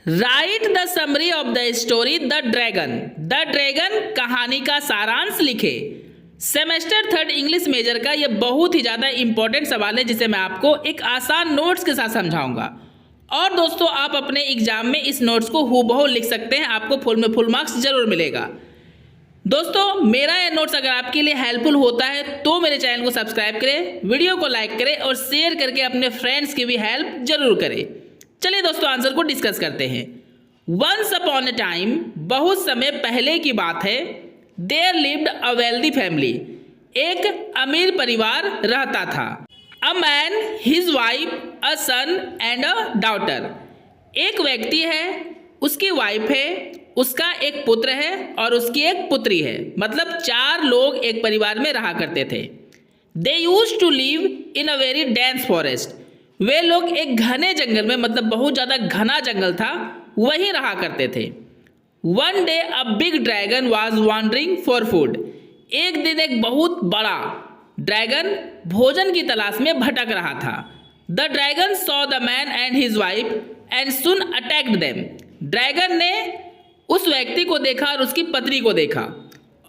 Right the summary of the story the dragon. The dragon कहानी का सारांश लिखे। सेमेस्टर 3 इंग्लिश मेजर का ये बहुत ही ज़्यादा इंपॉर्टेंट सवाल है जिसे मैं आपको एक आसान नोट्स के साथ समझाऊंगा। और दोस्तों आप अपने एग्जाम में इस नोट्स को हूबहू लिख सकते हैं, आपको फुल में फुल मार्क्स जरूर मिलेगा। दोस्तों मेरा ये नोट्स अगर आपके लिए हेल्पफुल होता है तो मेरे चैनल को सब्सक्राइब करें, वीडियो को लाइक करें और शेयर करके अपने फ्रेंड्स की भी हेल्प जरूर करें। चलिए दोस्तों आंसर को डिस्कस करते हैं। वंस अपॉन ए टाइम, बहुत समय पहले की बात है, there lived a wealthy family, एक अमीर परिवार रहता था। A man, his wife, a son and a daughter, एक व्यक्ति है, उसकी वाइफ है, उसका एक पुत्र है और उसकी एक पुत्री है। मतलब 4 लोग एक परिवार में रहा करते थे। They used to live in a very dense forest, वे लोग एक घने जंगल में, मतलब बहुत ज़्यादा घना जंगल था, वहीं रहा करते थे। One day a big dragon was wandering for food, एक दिन एक बहुत बड़ा ड्रैगन भोजन की तलाश में भटक रहा था। The dragon saw the man and his wife and soon attacked them, dragon ने उस व्यक्ति को देखा और उसकी पत्नी को देखा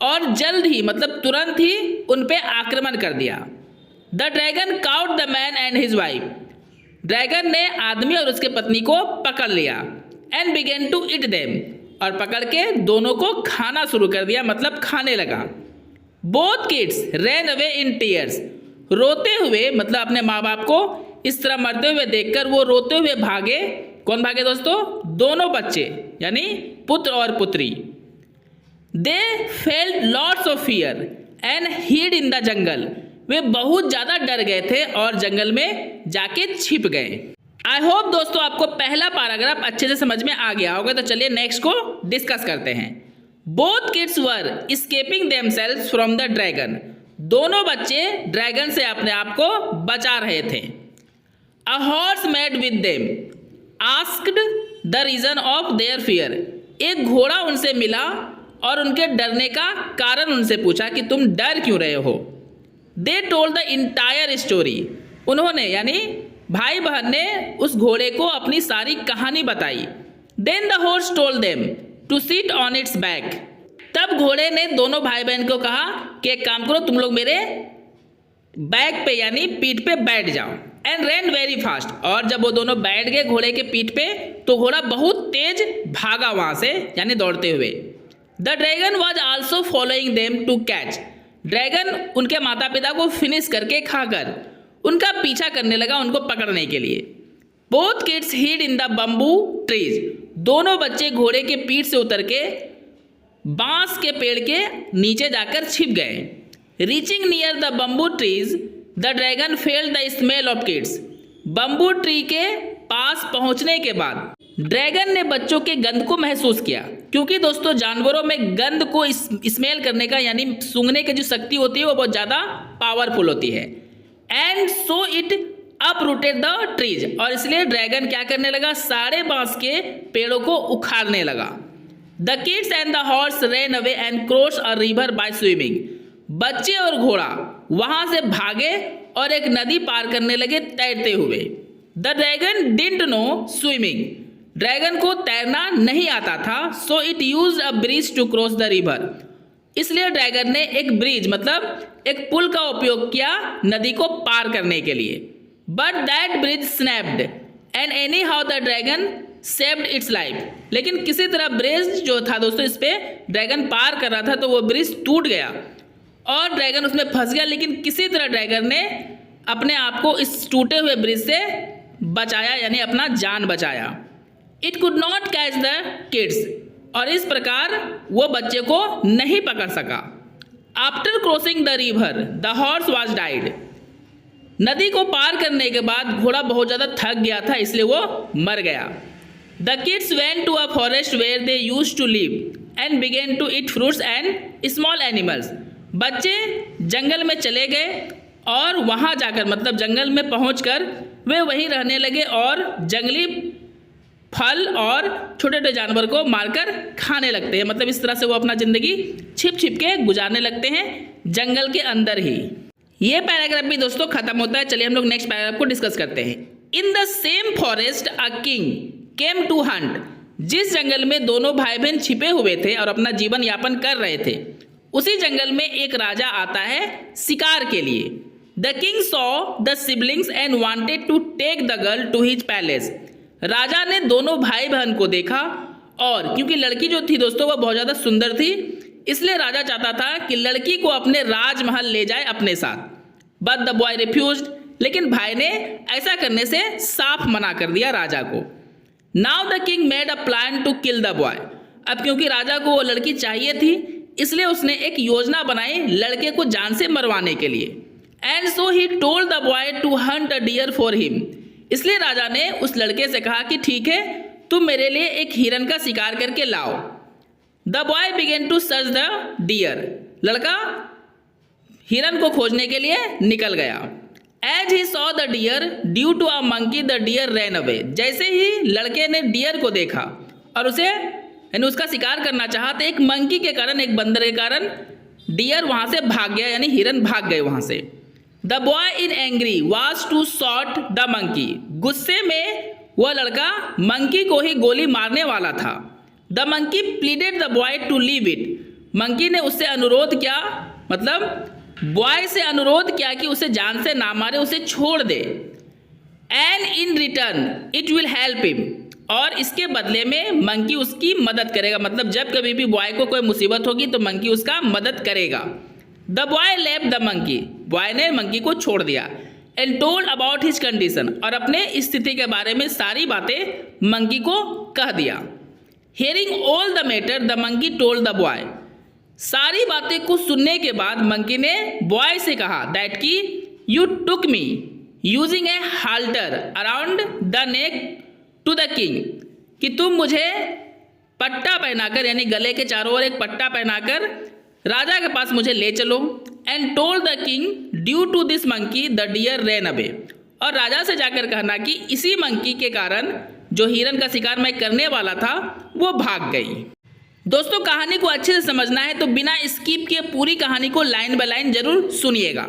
और जल्द ही, मतलब तुरंत ही उन पे आक्रमण कर दिया। The dragon caught the man and his wife, dragon ने आदमी और उसके पत्नी को पकड़ लिया। And began to eat them, और पकड़ के दोनों को खाना शुरू कर दिया, मतलब खाने लगा। Both kids ran away in tears, रोते हुए, मतलब अपने माँ बाप को इस तरह मरते हुए देखकर वो रोते हुए भागे। कौन भागे दोस्तों? दोनों बच्चे, यानी पुत्र और पुत्री। They felt lots of fear and hid in the jungle, वे बहुत ज़्यादा डर गए थे और जंगल में जाके छिप गए। आई होप दोस्तों आपको पहला पैराग्राफ अच्छे से समझ में आ गया होगा। तो चलिए नेक्स्ट को डिस्कस करते हैं। Both kids were escaping themselves from the dragon, दोनों बच्चे ड्रैगन से अपने आप को बचा रहे थे। A horse met with them asked the reason of their fear, एक घोड़ा उनसे मिला और उनके डरने का कारण उनसे पूछा कि तुम डर क्यों रहे हो। They told the entire story, उन्होंने यानी भाई बहन ने उस घोड़े को अपनी सारी कहानी बताई। Then the horse told them to sit on its back, तब घोड़े ने दोनों भाई बहन को कहा कि एक काम करो, तुम लोग मेरे बैक पे यानी पीठ पे बैठ जाओ। एंड रैन वेरी फास्ट, और जब वो दोनों बैठ गए घोड़े के पीठ पे तो घोड़ा बहुत तेज भागा वहां से, यानी दौड़ते हुए। The dragon was also following them to catch, dragon उनके माता पिता को फिनिश करके खाकर उनका पीछा करने लगा, उनको पकड़ने के लिए। Both kids hide in the bamboo trees, दोनों बच्चे घोड़े के पीठ से उतर के बांस के पेड़ के नीचे जाकर छिप गए। Reaching near the bamboo trees the dragon felt the smell of kids, bamboo tree के पास पहुंचने के बाद ड्रैगन ने बच्चों के गंध को महसूस किया, क्योंकि दोस्तों जानवरों में गंध को स्मेल करने का यानी सूंघने की जो शक्ति होती है वो बहुत ज़्यादा पावरफुल होती है। And so it uprooted the trees, और इसलिए ड्रैगन क्या करने लगा? सारे बांस के पेड़ों को उखाड़ने लगा। The kids and the horse ran away and cross a river by swimming, बच्चे और घोड़ा वहां से भागे और एक नदी पार करने लगे तैरते हुए। The dragon didn't know swimming, dragon को तैरना नहीं आता था। So it used a bridge to cross the river, इसलिए ड्रैगन ने एक ब्रिज मतलब एक पुल का उपयोग किया नदी को पार करने के लिए। But that bridge snapped and any how the dragon saved it's life, लेकिन किसी तरह ब्रिज जो था दोस्तों, इस पे ड्रैगन पार कर रहा था तो वो ब्रिज टूट गया और ड्रैगन उसमें फंस गया, लेकिन किसी तरह ड्रैगन ने अपने आप को इस टूटे हुए ब्रिज से बचाया, यानी अपना जान बचाया। It could not catch the kids, और इस प्रकार वो बच्चे को नहीं पकड़ सका। After crossing the river the horse was died, नदी को पार करने के बाद घोड़ा बहुत ज़्यादा थक गया था, इसलिए वो मर गया। The kids went to a forest where they used to live and began to eat fruits and small animals, बच्चे जंगल में चले गए और वहाँ जाकर, मतलब जंगल में पहुँचकर वे वहीं रहने लगे और जंगली फल और छोटे छोटे जानवर को मारकर खाने लगते हैं। मतलब इस तरह से वो अपना ज़िंदगी छिप छिप के गुजारने लगते हैं जंगल के अंदर ही। ये पैराग्राफ भी दोस्तों खत्म होता है। चलिए हम लोग नेक्स्ट पैराग्राफ को डिस्कस करते हैं। In the same forest a king came to hunt, जिस जंगल में दोनों भाई बहन छिपे हुए थे और अपना जीवन यापन कर रहे थे, उसी जंगल में एक राजा आता है शिकार के लिए। The king saw the siblings and wanted to take the girl to his palace. राजा ने दोनों भाई बहन को देखा और क्योंकि लड़की जो थी दोस्तों वह बहुत ज़्यादा सुंदर थी, इसलिए राजा चाहता था कि लड़की को अपने राजमहल ले जाए अपने साथ। बट द बॉय रिफ्यूज्ड, लेकिन भाई ने ऐसा करने से साफ मना कर दिया राजा को। Now the king made a plan to kill the boy. अब क्योंकि राजा को वो लड़की चाहिए थी, इसलिए उसने एक योजना बनाई लड़के को जान से मरवाने के लिए। And so he told the boy to hunt a deer for him. इसलिए राजा ने उस लड़के से कहा कि ठीक है, तुम मेरे लिए एक हिरन का शिकार करके लाओ। The boy began to search the deer. लड़का हिरन को खोजने के लिए निकल गया। As he saw the deer due to a monkey the deer ran away. जैसे ही लड़के ने डियर को देखा और उसे यानी उसका शिकार करना चाहा, तो एक मंकी के कारण, एक बंदर के कारण डियर वहां से भाग गया, यानी हिरन भाग गए वहां से। The boy in angry was to shot the monkey. गुस्से में वह लड़का मंकी को ही गोली मारने वाला था। The monkey pleaded the boy to leave it. Monkey ने उससे अनुरोध किया, मतलब बॉय से अनुरोध किया कि उसे जान से ना मारे, उसे छोड़ दे। And in return it will help him. और इसके बदले में मंकी उसकी मदद करेगा, मतलब जब कभी भी बॉय को कोई मुसीबत होगी तो मंकी उसका मदद करेगा। The boy left the monkey. Boy ने मंकी को छोड़ दिया। And told about his condition. और अपने स्थिति के बारे में सारी बातें मंकी को कह दिया। Hearing all the matter the monkey told the boy. सारी बातें को सुनने के बाद मंकी ने बॉय से कहा दैट कि you took me using a halter around the neck to the king. कि तुम मुझे पट्टा पहनाकर, यानी गले के चारों ओर एक पट्टा पहनाकर राजा के पास मुझे ले चलो। And told the king due to this monkey the deer ran away. और राजा से जाकर कहना कि इसी मंकी के कारण जो हिरन का शिकार मैं करने वाला था वो भाग गई। दोस्तों कहानी को अच्छे से समझना है तो बिना स्किप किए पूरी कहानी को लाइन बाय लाइन जरूर सुनिएगा।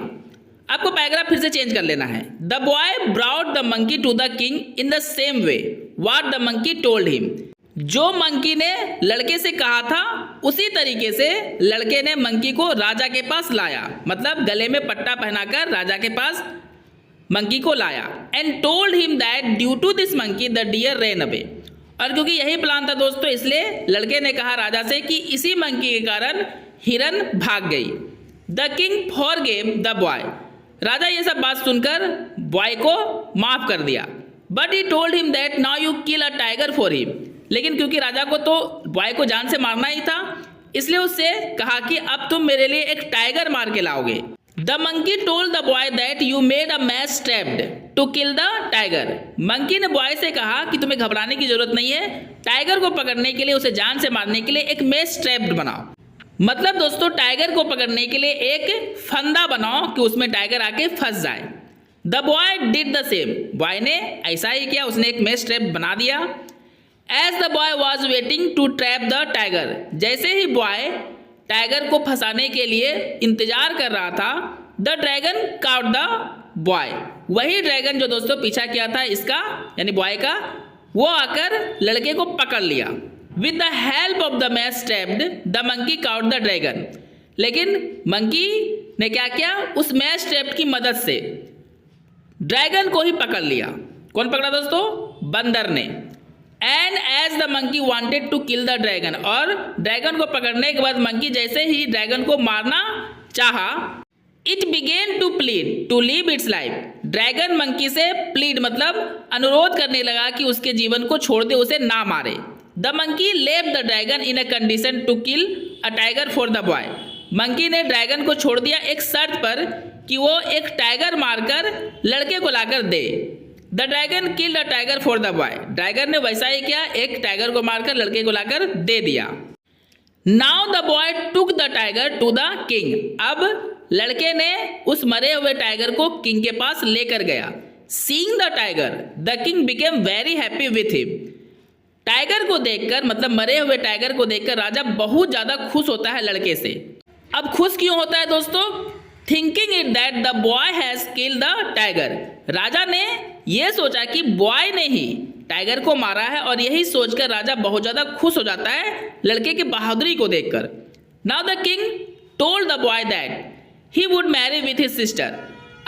आपको पैराग्राफ फिर से चेंज कर लेना है। The boy brought the monkey to the king in the same way what the monkey told him. जो मंकी ने लड़के से कहा था उसी तरीके से लड़के ने मंकी को राजा के पास लाया, मतलब गले में पट्टा पहनाकर राजा के पास मंकी को लाया। And told him that due to this monkey the deer ran away. और क्योंकि यही प्लान था दोस्तों, इसलिए लड़के ने कहा राजा से कि इसी मंकी के कारण हिरन भाग गई। The king forgave the boy. राजा ये सब बात सुनकर बॉय को माफ कर दिया। But he told him that now you kill a tiger for him. लेकिन क्योंकि राजा को तो बॉय को जान से मारना ही था, इसलिए उससे कहा कि अब तुम मेरे लिए एक टाइगर मार के लाओगे। The monkey told the boy that you made a match trapped to kill the tiger. Monkey ने बॉय से कहा कि तुम्हें घबराने की जरूरत नहीं है, टाइगर को पकड़ने के लिए, उसे जान से मारने के लिए एक मैच ट्रैप्ड बनाओ। मतलब दोस्तों टाइगर को पकड़ने के लिए एक फंदा बनाओ कि उसमें टाइगर आके फंस जाए। The boy did the same. Boy ने ऐसा ही किया, उसने एक मैच ट्रैप बना दिया। As the boy was waiting to trap the tiger. जैसे ही बॉय टाइगर को फंसाने के लिए इंतजार कर रहा था, the dragon caught the boy. वही ड्रैगन जो दोस्तों पीछा किया था इसका, यानी बॉय का, वो आकर लड़के को पकड़ लिया। With the help of the match trapped the monkey cout the dragon. लेकिन मंकी ने क्या किया, उस मैच ट्रैप की मदद से ड्रैगन को ही पकड़ लिया। कौन पकड़ा दोस्तों? बंदर ने। And as the monkey wanted to kill the dragon. और ड्रैगन को पकड़ने के बाद मंकी जैसे ही ड्रैगन को मारना चाहा, it began to plead to leave its life. Dragon monkey से प्लीड मतलब अनुरोध करने लगा कि उसके जीवन को छोड़ दे, उसे ना मारे। The monkey left the dragon in a condition to kill a tiger for the boy. Monkey ने ड्रैगन को छोड़ दिया एक शर्त पर कि वो एक टाइगर मारकर लड़के को लाकर दे। The dragon killed a tiger for the boy. Dragon ने वैसा ही किया, एक टाइगर को मारकर लड़के को लाकर दे दिया। Now the boy took the tiger to the king. अब लड़के ने उस मरे हुए टाइगर को किंग के पास लेकर गया। Seeing the tiger the king became very happy with him. Tiger को देखकर, मतलब मरे हुए टाइगर को देखकर राजा बहुत ज्यादा खुश होता है लड़के से। अब खुश क्यों होता है दोस्तों? Thinking it that the boy has killed the tiger. राजा ने यह सोचा कि बॉय ने ही टाइगर को मारा है और यही सोचकर राजा बहुत ज़्यादा खुश हो जाता है लड़के की बहादुरी को देखकर। Now the king told the boy that he would marry with his sister.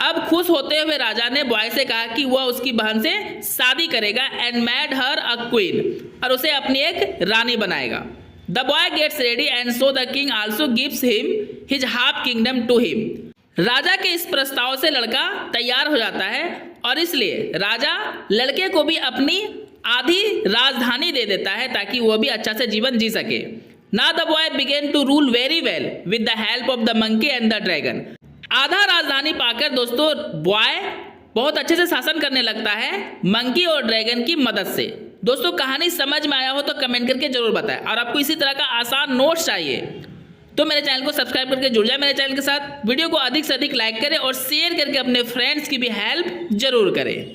अब खुश होते हुए राजा ने बॉय से कहा कि वह उसकी बहन से शादी करेगा and made her a queen, और उसे अपनी एक रानी बनाएगा। The boy gets ready and so the king also gives him his half kingdom to him. राजा के इस प्रस्ताव से लड़का तैयार हो जाता है और इसलिए राजा लड़के को भी अपनी आधी राजधानी दे देता है ताकि वह भी अच्छा से जीवन जी सके। Now the boy began to rule very well with the help of the monkey and the dragon. आधा राजधानी पाकर दोस्तों बॉय बहुत अच्छे से शासन करने लगता है मंकी और ड्रैगन की मदद से। दोस्तों कहानी समझ में आया हो तो कमेंट करके जरूर बताएं, और आपको इसी तरह का आसान नोट्स चाहिए तो मेरे चैनल को सब्सक्राइब करके जुड़ जाए मेरे चैनल के साथ। वीडियो को अधिक से अधिक लाइक करें और शेयर करके अपने फ्रेंड्स की भी हेल्प जरूर करें।